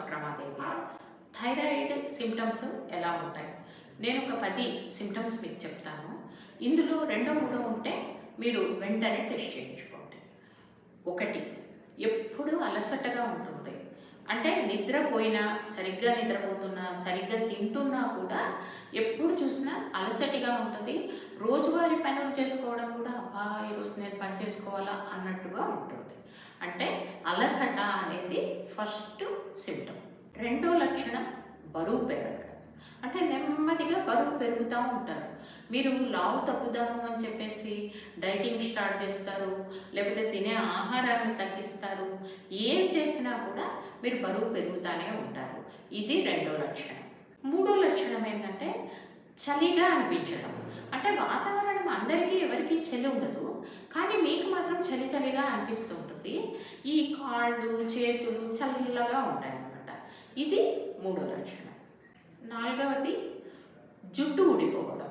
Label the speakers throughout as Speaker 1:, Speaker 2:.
Speaker 1: Doctor Ramadevi. Thyroid symptoms ఎలా ఉంటాయి? నేను ఒక 10 సిమ్టమ్స్ మీకు చెప్తాను. ఇందులో రెండో మూడో ఉంటే మీరు వెంటనే టెస్ట్ చేయించుకోండి. 1, ఎప్పుడు అలసటగా ఉంటుంది. అంటే నిద్రపోయినా, సరిగ్గా నిద్రపోతున్నా, సరిగ్గా తింటున్నా కూడా ఎప్పుడు చూసినా అలసటిగా ఉంటుంది. రోజువారీ పనులు చేసుకోవడం కూడా అబ్బా ఈరోజు నేను పని చేసుకోవాలా అన్నట్టుగా ఉంటుంది. అంటే అలసట అనేది ఫస్ట్ సిమ్టమ్. రెండో లక్షణం బరువు పెరగడం. అంటే నెమ్మదిగా బరువు పెరుగుతూ ఉంటారు. మీరు లావు తగ్గుదాము అని చెప్పేసి డైటింగ్ స్టార్ట్ చేస్తారు, లేకపోతే తినే ఆహారాన్ని తగ్గిస్తారు. ఏం చేసినా కూడా మీరు బరువు పెరుగుతూనే ఉంటారు. ఇది రెండో లక్షణం. మూడో లక్షణం ఏంటంటే చలిగా అనిపించడం. అంటే వాతావరణం అందరికీ ఎవరికీ చలి ఉండదు, కానీ మీకు మాత్రం చలి చలిగా అనిపిస్తూ ఉంటుంది. ఈ కాళ్ళు చేతులు చల్లగా ఉంటాయన్నమాట. ఇది మూడో లక్షణం. నాలుగవది జుట్టు ఊడిపోవడం.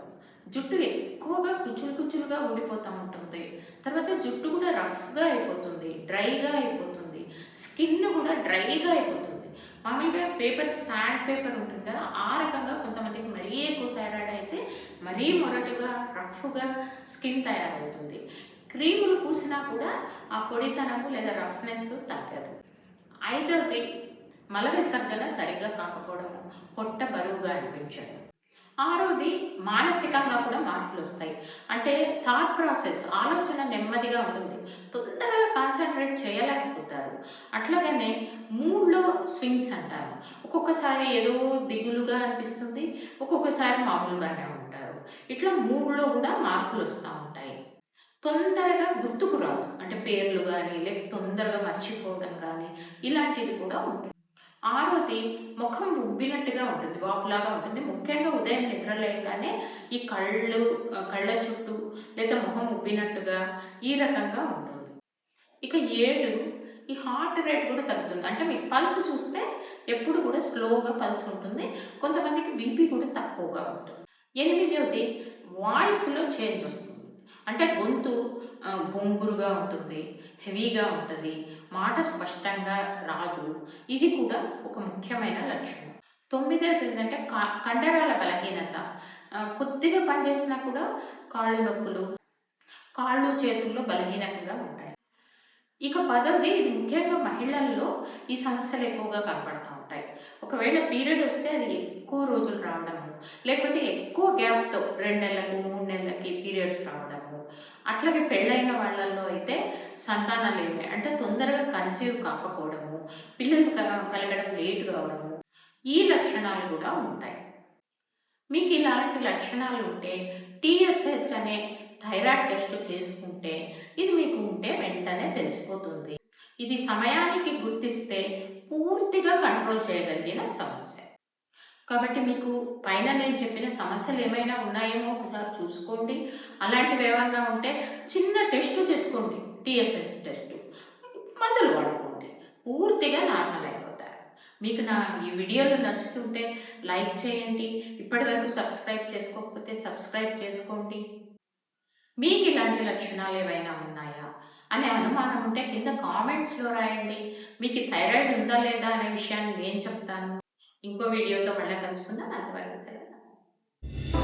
Speaker 1: జుట్టు ఎక్కువగా కుచ్చులుగా ఊడిపోతూ ఉంటుంది. తర్వాత జుట్టు కూడా రఫ్గా అయిపోతుంది, డ్రైగా అయిపోతుంది. స్కిన్ కూడా డ్రైగా అయిపోతుంది. మామూలుగా శాండ్ పేపర్ ఉంటుంది కదా, ఆ రకంగా కొంతమందికి మరీ ఎక్కువ థైరాయిడ్ అయితే మరీ మొరటుగా రఫ్గా స్కిన్ తయారవుతుంది. క్రీములు పూసినా కూడా ఆ పొడితనము లేదా రఫ్నెస్ తగ్గదు. ఐదవది మల విసర్జన సరిగ్గా కాకపోవడము, పొట్ట బరువుగా అనిపించడం. ఆరోది మానసికంగా కూడా మార్పులు వస్తాయి. అంటే థాట్ ప్రాసెస్, ఆలోచన నెమ్మదిగా ఉంటుంది, తొందరగా కాన్సన్ట్రేట్ చేయలేకపోతారు. అట్లాగనే మూడ్లో స్వింగ్స్ అంటారు. ఒక్కొక్కసారి ఏదో దిగులుగా అనిపిస్తుంది, ఒక్కొక్కసారి మామూలుగానే ఉంటారు. ఇట్లా మూడ్లో కూడా మార్పులు వస్తూ ఉంటాయి. తొందరగా గుర్తుకు రాదు, అంటే పేర్లు కానీ లేకపోతే తొందరగా మర్చిపోవడం కానీ ఇలాంటిది కూడా ఉంటుంది. ఆరోది ముఖం ఉబ్బినట్టుగా ఉంటుంది, వాపులాగా ఉంటుంది. ముఖ్యంగా ఉదయం నిద్రలేయగానే ఈ కళ్ళ చుట్టూ లేదా ముఖం ఉబ్బినట్టుగా ఈ రకంగా ఉంటుంది. ఇక 7, ఈ హార్ట్ రేట్ కూడా తగ్గుతుంది. అంటే మీకు పల్స్ చూస్తే ఎప్పుడు కూడా స్లోగా పల్స్ ఉంటుంది. కొంతమందికి బీపీ కూడా తక్కువగా ఉంటుంది. 8వది వాయిస్లో చేంజ్ వస్తుంది. అంటే గొంతు బొంగురుగా ఉంటుంది, హెవీగా ఉంటుంది, మాట స్పష్టంగా రాదు. ఇది కూడా ఒక ముఖ్యమైన లక్షణం. 9వది ఏంటంటే కండరాల బలహీనత. కొద్దిగా పనిచేసినా కూడా కాళ్ళు నొప్పులు, కాళ్ళు చేతుల్లో బలహీనంగా ఉంటాయి. ఇక 10వది, ఇది ముఖ్యంగా మహిళల్లో ఈ సమస్యలు ఎక్కువగా కనపడుతూ ఉంటాయి. ఒకవేళ పీరియడ్ వస్తే అది ఎక్కువ రోజులు రావడము, లేకపోతే ఎక్కువ గ్యాప్తో 2 నెలలకు 3 నెలలకి పీరియడ్స్ రావడము. అట్లాగే పెళ్ళైన వాళ్ళల్లో అయితే సంతానాలేమి అంటే తొందరగా కన్సీవ్ కాకపోవడము, పిల్లలు కలగడం లేటు కావడము, ఈ లక్షణాలు కూడా ఉంటాయి. మీకు ఇలాంటి లక్షణాలు ఉంటే టీఎస్హెచ్ అనే థైరాయిడ్ టెస్ట్ చేసుకుంటే ఇది మీకు ఉంటే వెంటనే తెలిసిపోతుంది. ఇది సమయానికి గుర్తిస్తే పూర్తిగా కంట్రోల్ చేయగలిగిన సమస్య. కాబట్టి మీకు పైన నేను చెప్పిన సమస్యలు ఏమైనా ఉన్నాయేమో ఒకసారి చూసుకోండి. అలాంటివి ఏమన్నా ఉంటే చిన్న టెస్ట్ చేసుకోండి, టీఎస్హెచ్ టెస్ట్, మందులు వాడుకోండి, పూర్తిగా నార్మల్ అయిపోతారు. మీకు నా ఈ వీడియోలు నచ్చుతుంటే లైక్ చేయండి. ఇప్పటివరకు సబ్స్క్రైబ్ చేసుకోకపోతే సబ్స్క్రైబ్ చేసుకోండి. మీకు ఇలాంటి లక్షణాలు ఏవైనా ఉన్నాయా అనే అనుమానం ఉంటే కింద కామెంట్స్లో రాయండి. మీకు థైరాయిడ్ ఉందా లేదా అనే విషయాన్ని నేను చెప్తాను. ఇంకో వీడియోతో మళ్ళీ కలుసుకుందాం. అంతవరకు సెలవు.